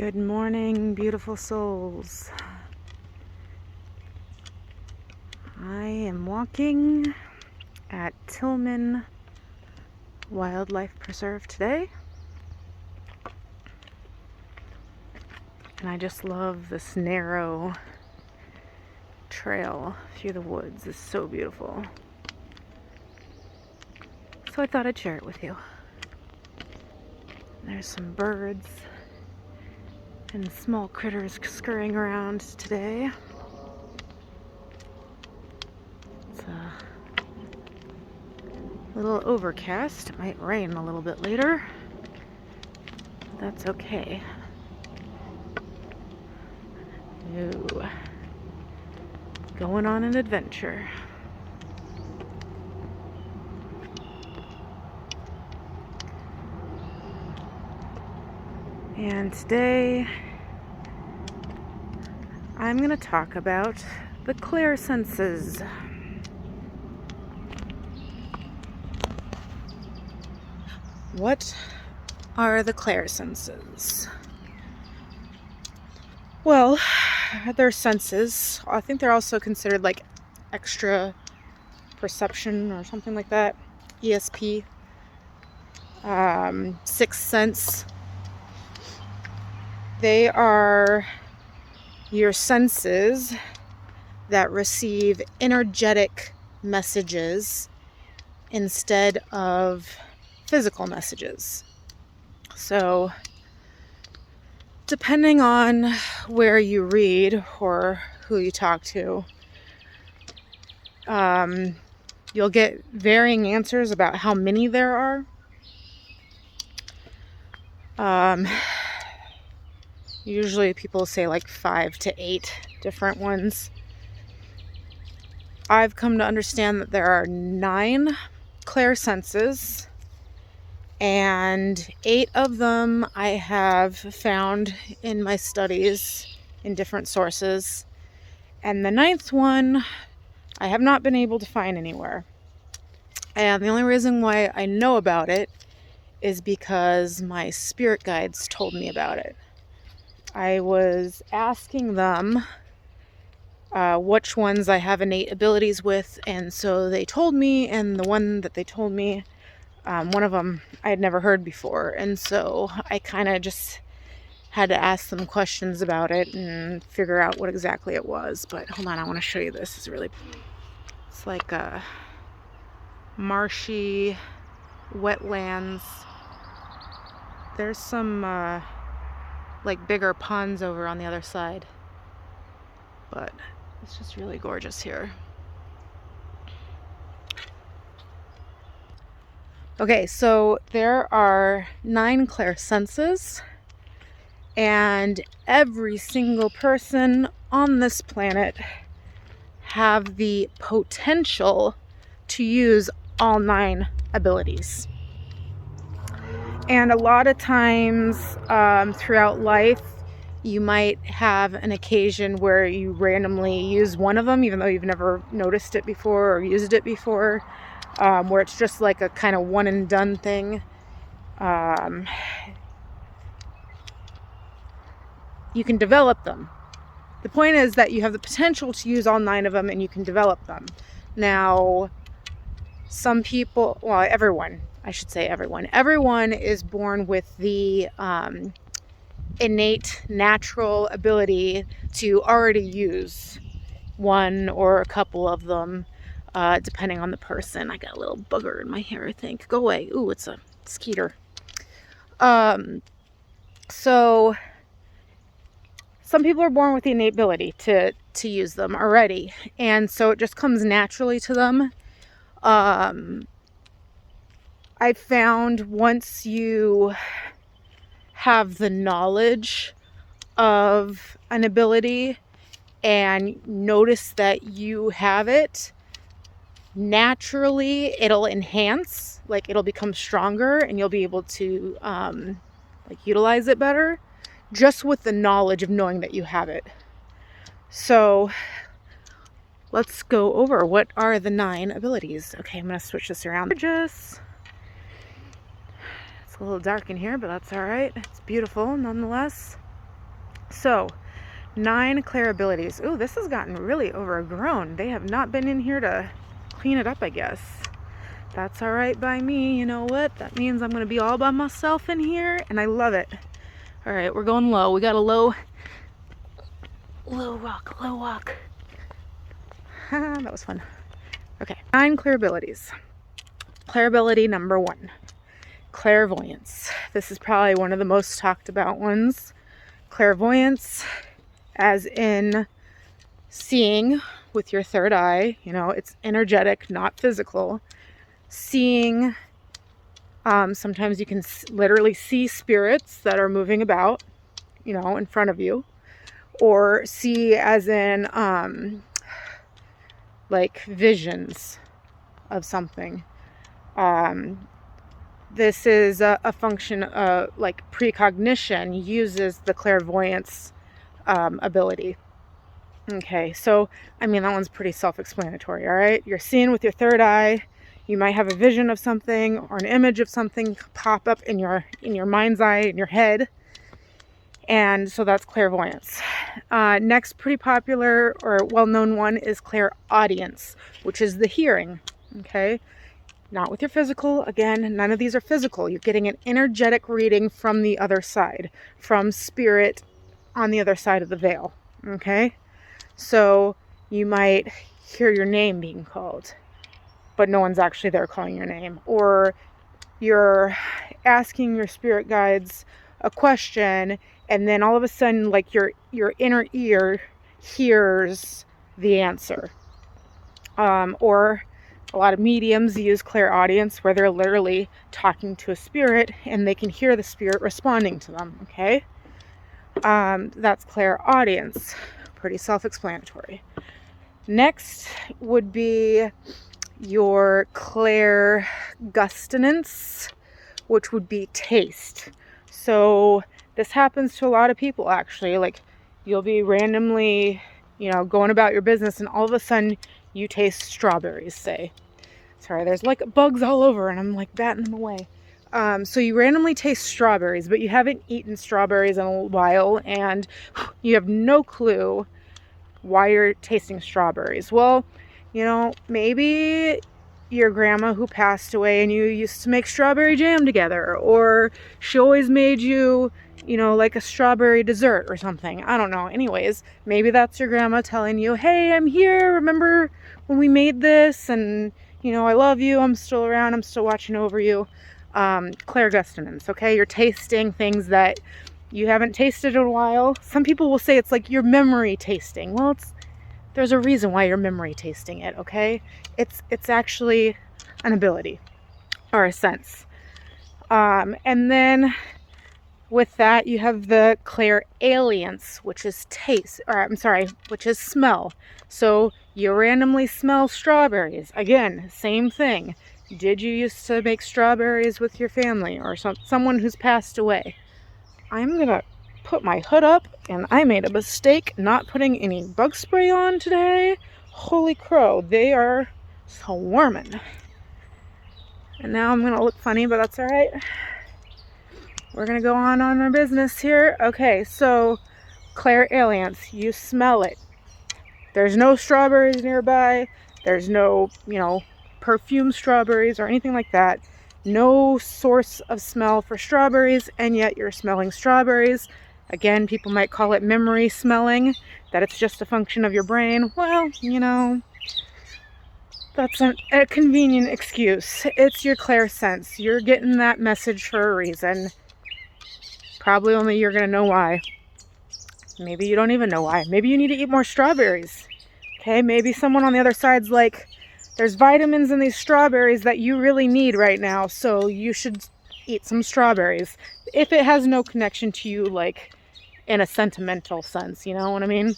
Good morning, beautiful souls. I am walking at Tillman Wildlife Preserve today. And I just love this narrow trail through the woods. It's so beautiful. So I thought I'd share it with you. There's some birds and small critters scurrying around today. It's a little overcast. It might rain a little bit later. That's okay. Ooh. Going on an adventure. And today I'm going to talk about the Clairsenses. What are the Clairsenses? Well, they're senses. I think they're also considered like extra perception or something like that. ESP. Sixth sense. They are your senses that receive energetic messages instead of physical messages. So, depending on where you read or who you talk to, you'll get varying answers about how many there are. Usually people say like 5 to 8 different ones. I've come to understand that there are 9 clairsenses, and 8 of them I have found in my studies in different sources, and the 9th one I have not been able to find anywhere. And the only reason why I know about it is because my spirit guides told me about it. I was asking them which ones I have innate abilities with, and so they told me, and the one that they told me, one of them I had never heard before, and so I kind of just had to ask them questions about it and figure out what exactly it was. But hold on, I want to show you this. It's like a marshy wetlands. There's some like bigger ponds over on the other side, but it's just really gorgeous here. Okay, so there are 9 clairsenses, and every single person on this planet have the potential to use all 9 abilities. And a lot of times throughout life, you might have an occasion where you randomly use one of them, even though you've never noticed it before or used it before, where it's just like a kind of one and done thing. You can develop them. The point is that you have the potential to use all 9 of them, and you can develop them. Now, some people, well, everyone is born with the innate natural ability to already use one or a couple of them, depending on the person. I got a little bugger in my hair, I think. Go away. Ooh, it's a skeeter. So some people are born with the innate ability to use them already, and so it just comes naturally to them. I found once you have the knowledge of an ability and notice that you have it, naturally it'll enhance, like it'll become stronger, and you'll be able to utilize it better just with the knowledge of knowing that you have it. So let's go over what are the 9 abilities. Okay, I'm going to switch this around. It's a little dark in here, but that's all right. It's beautiful nonetheless. So 9 clair abilities. Ooh, this has gotten really overgrown. They have not been in here to clean it up, I guess. That's all right by me. You know what? That means I'm going to be all by myself in here, and I love it. All right, we're going low. We got a low walk. That was fun. Okay, 9 clair abilities. Clair ability number 1, clairvoyance. This is probably one of the most talked about ones. Clairvoyance, as in seeing with your third eye. You know, it's energetic, not physical. Seeing, sometimes you can literally see spirits that are moving about, you know, in front of you. Or see as in, like visions of something. This is a function of, like, precognition uses the clairvoyance ability. Okay, so, I mean, that one's pretty self-explanatory, all right? You're seeing with your third eye. You might have a vision of something or an image of something pop up in your mind's eye, in your head. And so that's clairvoyance. Next pretty popular or well-known one is clairaudience, which is the hearing, okay? Not with your physical. Again, none of these are physical. You're getting an energetic reading from the other side, from spirit on the other side of the veil, okay? So you might hear your name being called, but no one's actually there calling your name. Or you're asking your spirit guides a question, and then all of a sudden, like, your inner ear hears the answer. Or a lot of mediums use clairaudience, where they're literally talking to a spirit and they can hear the spirit responding to them, okay? That's clairaudience. Pretty self-explanatory. Next would be your clairgustance, which would be taste. So this happens to a lot of people, actually. Like, you'll be randomly, you know, going about your business, and all of a sudden you taste strawberries, say. Sorry, there's like bugs all over, and I'm like batting them away. So you randomly taste strawberries, but you haven't eaten strawberries in a while, and you have no clue why you're tasting strawberries. Well, you know, maybe your grandma who passed away and you used to make strawberry jam together, or she always made you, you know, like a strawberry dessert or something. I don't know. Anyways, maybe that's your grandma telling you, hey, I'm here. Remember when we made this? And, you know, I love you. I'm still around. I'm still watching over you. Clairgustance, okay? You're tasting things that you haven't tasted in a while. Some people will say it's like your memory tasting. Well, there's a reason why you're memory tasting it, okay? It's actually an ability or a sense. And then with that, you have the clairalience, which is which is smell. So you randomly smell strawberries. Again, same thing. Did you used to make strawberries with your family or someone who's passed away? I'm gonna put my hood up, and I made a mistake not putting any bug spray on today. Holy crow, they are swarming. And now I'm gonna look funny, but that's all right. We're gonna go on our business here. Okay, so clairalience, you smell it. There's no strawberries nearby. There's no, you know, perfumed strawberries or anything like that. No source of smell for strawberries, and yet you're smelling strawberries. Again, people might call it memory smelling, that it's just a function of your brain. Well, you know, that's a convenient excuse. It's your clairsense. You're getting that message for a reason. Probably only you're going to know why. Maybe you don't even know why. Maybe you need to eat more strawberries. Okay, maybe someone on the other side's like, there's vitamins in these strawberries that you really need right now, so you should eat some strawberries. If it has no connection to you, like, in a sentimental sense, you know what I mean?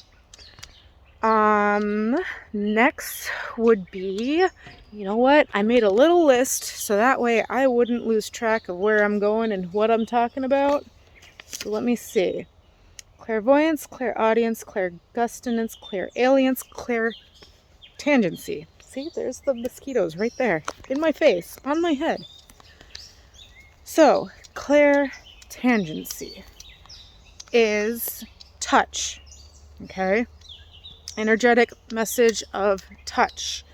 Next would be, you know what? I made a little list, so that way I wouldn't lose track of where I'm going and what I'm talking about. So let me see. Clairvoyance, clairaudience, clairgustance, clairalience, clairtangency. See, there's the mosquitoes right there in my face, on my head. So, clairtangency is touch. Okay? Energetic message of touch.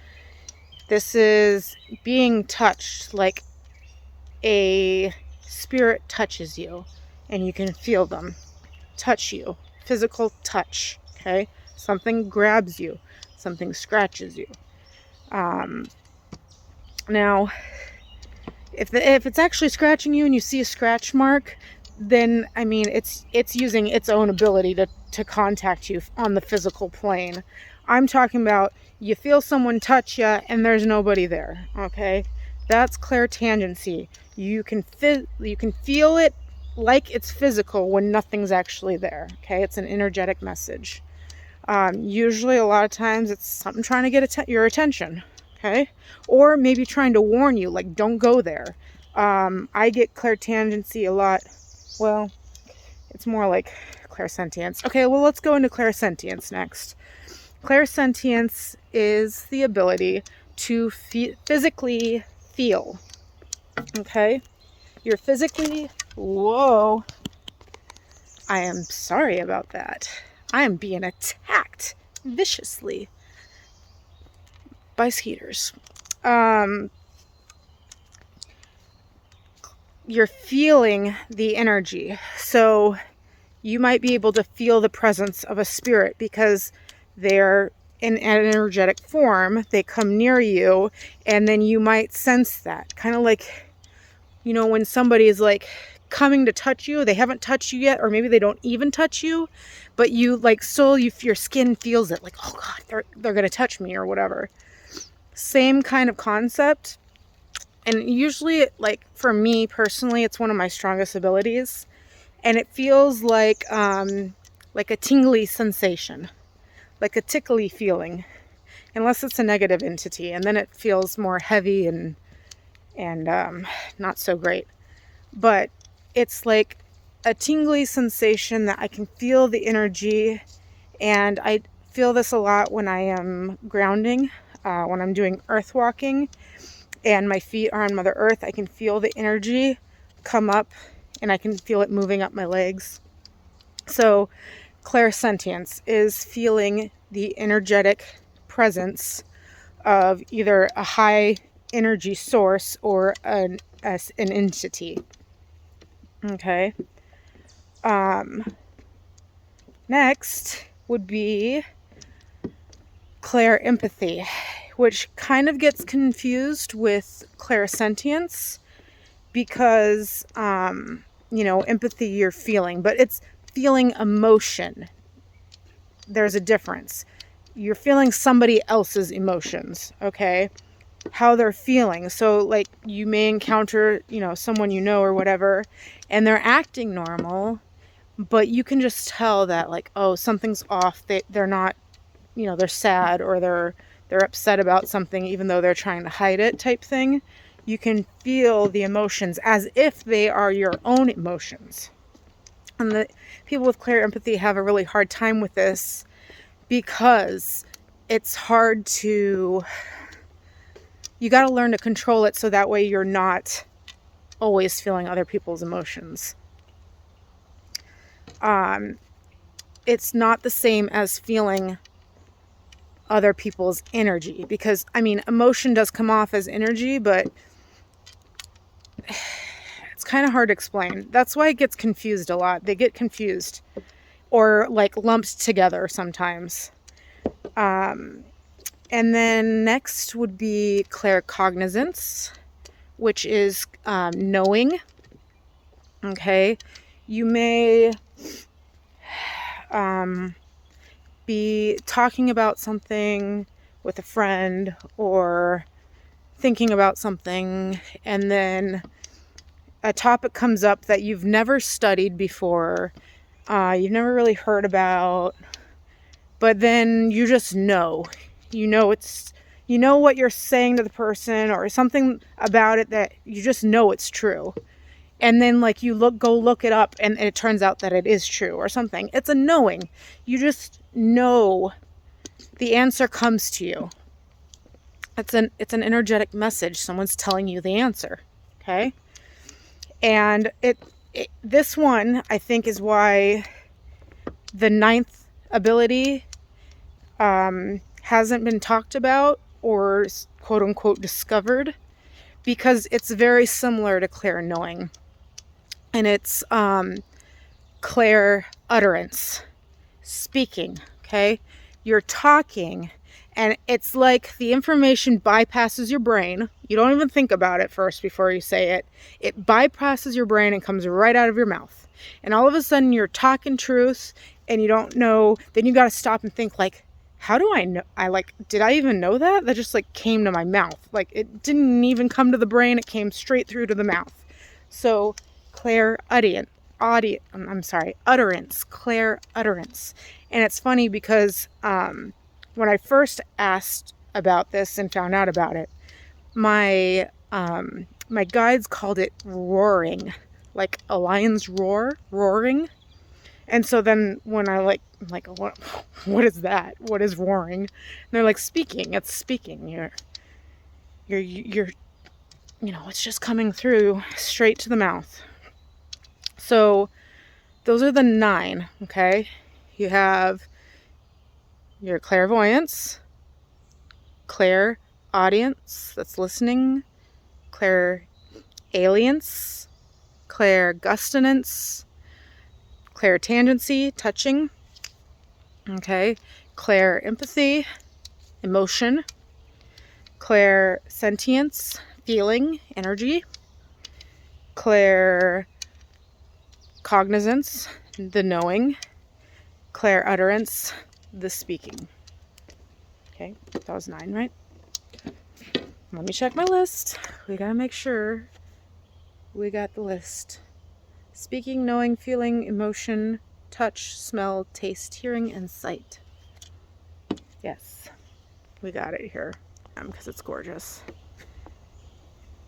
This is being touched, like a spirit touches you and you can feel them touch you. Physical touch. Okay? Something grabs you. Something scratches you. Now, if it's actually scratching you and you see a scratch mark, then I mean it's using its own ability to contact you on the physical plane. I'm talking about you feel someone touch you and there's nobody there. Okay, that's clairtangency. You can feel it like it's physical when nothing's actually there. Okay, it's an energetic message. Usually, a lot of times, it's something trying to get your attention. Okay, or maybe trying to warn you, like, don't go there. I get clairtangency a lot. Well, it's more like clairsentience. Okay, well, let's go into clairsentience next. Clairsentience is the ability to physically feel. Okay, you're physically. Whoa, I am sorry about that. I am being attacked viciously by skeeters. You're feeling the energy. So you might be able to feel the presence of a spirit because they're in an energetic form. They come near you and then you might sense that. Kind of like, you know, when somebody is like coming to touch you, they haven't touched you yet, or maybe they don't even touch you, but you like, so your skin feels it, like, oh God, they're going to touch me or whatever. Same kind of concept. And usually, like, for me personally, it's one of my strongest abilities. And it feels like a tingly sensation, like a tickly feeling, unless it's a negative entity. And then it feels more heavy and not so great. But it's like a tingly sensation that I can feel the energy. And I feel this a lot when I am grounding, when I'm doing earth walking and my feet are on Mother Earth. I can feel the energy come up and I can feel it moving up my legs. So clairsentience is feeling the energetic presence of either a high energy source or an entity. Okay. Next would be clairempathy, which kind of gets confused with clairsentience because, you know, empathy you're feeling, but it's feeling emotion. There's a difference. You're feeling somebody else's emotions, okay? How they're feeling. So, like, you may encounter, you know, someone you know or whatever, and they're acting normal, but you can just tell that, like, oh, something's off. They're not, you know, they're sad or they're upset about something, even though they're trying to hide it, type thing. You can feel the emotions as if they are your own emotions. And the people with clairempathy have a really hard time with this because it's hard to, you got to learn to control it so that way you're not always feeling other people's emotions. It's not the same as feeling other people's energy, because I mean, emotion does come off as energy, but it's kind of hard to explain. That's why it gets confused a lot. They get confused or like lumped together sometimes. And then next would be claircognizance, which is knowing. Okay, you may be talking about something with a friend or thinking about something, and then a topic comes up that you've never studied before, you've never really heard about, but then you just know. You know what you're saying to the person or something about it that you just know it's true. And then like you go look it up and it turns out that it is true or something. It's a knowing. You just know the answer comes to you. It's an energetic message. Someone's telling you the answer. Okay? And this one, I think, is why The ninth ability hasn't been talked about or quote unquote discovered because it's very similar to clair knowing, and it's clair utterance, speaking. Okay, you're talking, and it's like the information bypasses your brain. You don't even think about it first before you say it. It bypasses your brain and comes right out of your mouth. And all of a sudden you're talking truth and you don't know, then you got to stop and think like, how do I know? Did I even know that? That just like came to my mouth. Like it didn't even come to the brain. It came straight through to the mouth. So clair utterance, clair utterance. And it's funny because when I first asked about this and found out about it, my guides called it roaring, like a lion's roaring. And so then when I'm like, what is that? What is roaring? And they're like, speaking. It's speaking. You're, it's just coming through straight to the mouth. So those are the 9. Okay, you have your clairvoyance, clairaudience, that's listening, clairalience, clairgustinance, clairtangency, touching, okay, clairempathy, emotion, clairsentience, feeling, energy, claircognizance, the knowing, clairutterance, the speaking. Okay, that was 9, right? Let me check my list. We gotta make sure we got the list. Speaking, knowing, feeling, emotion, touch, smell, taste, hearing, and sight. Yes, we got it here because it's gorgeous.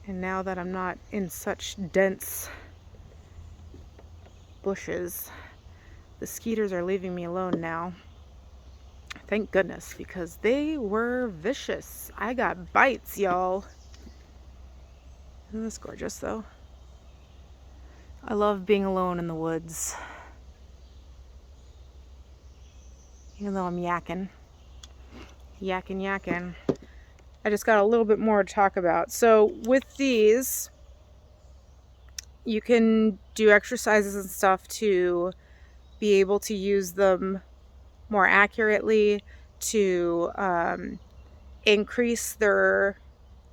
And now that I'm not in such dense bushes, the skeeters are leaving me alone now. Thank goodness, because they were vicious. I got bites, y'all. Isn't this gorgeous, though? I love being alone in the woods. Even though I'm yakking. I just got a little bit more to talk about. So with these, you can do exercises and stuff to be able to use them more accurately, to increase their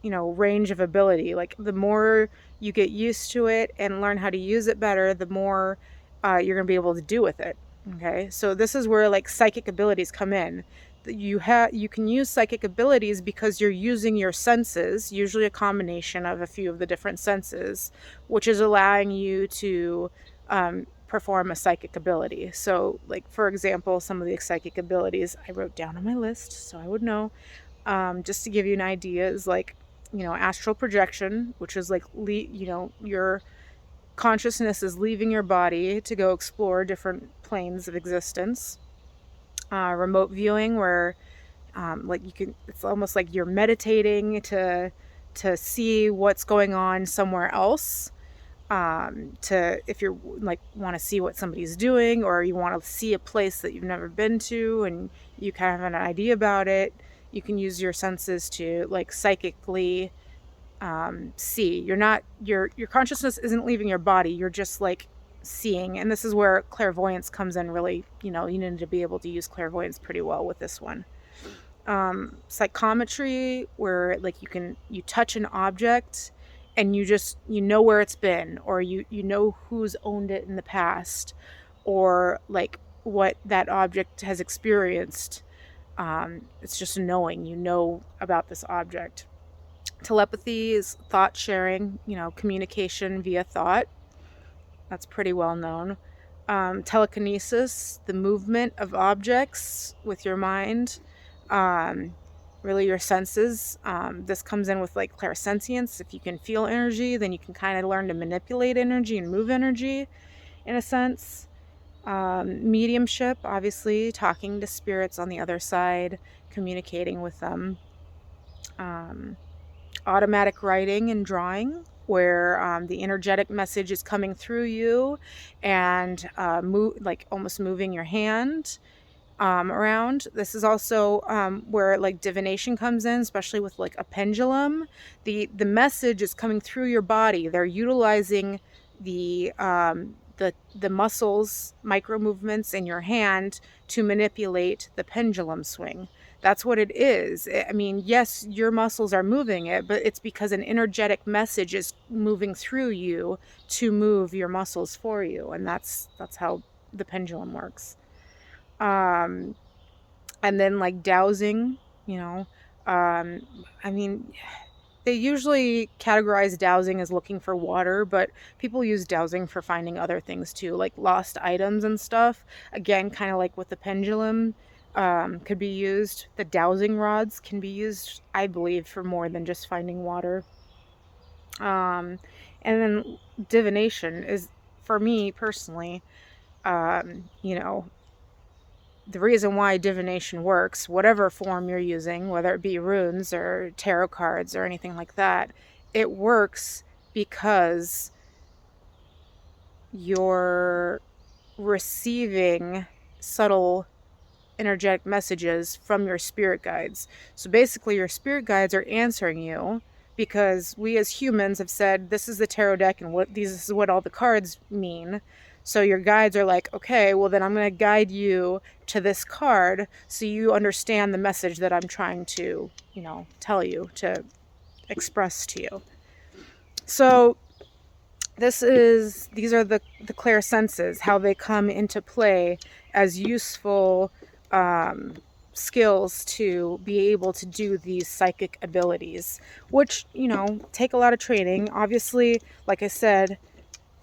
range of ability. Like the more you get used to it and learn how to use it better, the more you're gonna be able to do with it. Okay, so this is where like psychic abilities come in. You can use psychic abilities because you're using your senses, usually a combination of a few of the different senses, which is allowing you to perform a psychic ability. So like, for example, some of the psychic abilities I wrote down on my list so I would know, just to give you an idea, is like, astral projection, which is like, your consciousness is leaving your body to go explore different planes of existence. Remote viewing, where it's almost like you're meditating to see what's going on somewhere else. If you're like want to see what somebody's doing, or you want to see a place that you've never been to and you kind of have an idea about it, you can use your senses to like psychically see. Your consciousness isn't leaving your body, you're just like seeing. And this is where clairvoyance comes in really. You need to be able to use clairvoyance pretty well with this one. Psychometry, where like you touch an object and you know where it's been, or you know who's owned it in the past, or like what that object has experienced. It's just knowing, about this object. Telepathy is thought sharing, communication via thought. That's pretty well known. Telekinesis, the movement of objects with your mind. Really your senses. This comes in with like clairsentience. If you can feel energy, then you can kind of learn to manipulate energy and move energy in a sense. Mediumship, obviously, talking to spirits on the other side, communicating with them. Automatic writing and drawing, where the energetic message is coming through you, and like almost moving your hand around. This is also where like divination comes in, especially with like a pendulum. The message is coming through your body. They're utilizing the muscles, micro movements in your hand to manipulate the pendulum swing. That's what it is. I mean, yes, your muscles are moving it, but it's because an energetic message is moving through you to move your muscles for you, and that's how the pendulum works. And then like dowsing, you know, I mean, they usually categorize dowsing as looking for water, but people use dowsing for finding other things too, like lost items and stuff. Again, kind of like with the pendulum, could be used. The dowsing rods can be used, I believe, for more than just finding water. And then divination is, for me personally, you know, the reason why divination works, whatever form you're using, whether it be runes or tarot cards or anything like that, it works because you're receiving subtle energetic messages from your spirit guides. So basically, your spirit guides are answering you because we as humans have said, this is the tarot deck and this is what all the cards mean. So your guides are like, okay, well then I'm going to guide you to this card so you understand the message that I'm trying to, you know, tell you, to express to you. So these are the clairsenses, how they come into play as useful skills to be able to do these psychic abilities, which, you know, take a lot of training. Obviously, like I said,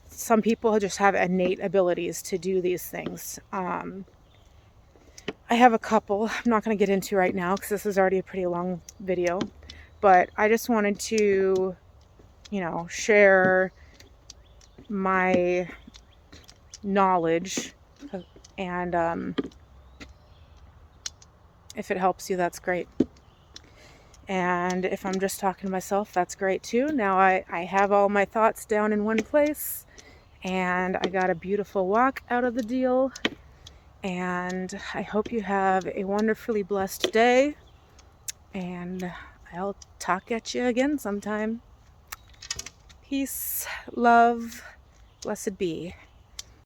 some people just have innate abilities to do these things. I have a couple I'm not going to get into right now because this is already a pretty long video, but I just wanted to, you know, share my knowledge, and if it helps you, that's great. And if I'm just talking to myself, that's great too. Now I have all my thoughts down in one place, and I got a beautiful walk out of the deal, and I hope you have a wonderfully blessed day, and I'll talk at you again sometime. Peace, love, blessed be.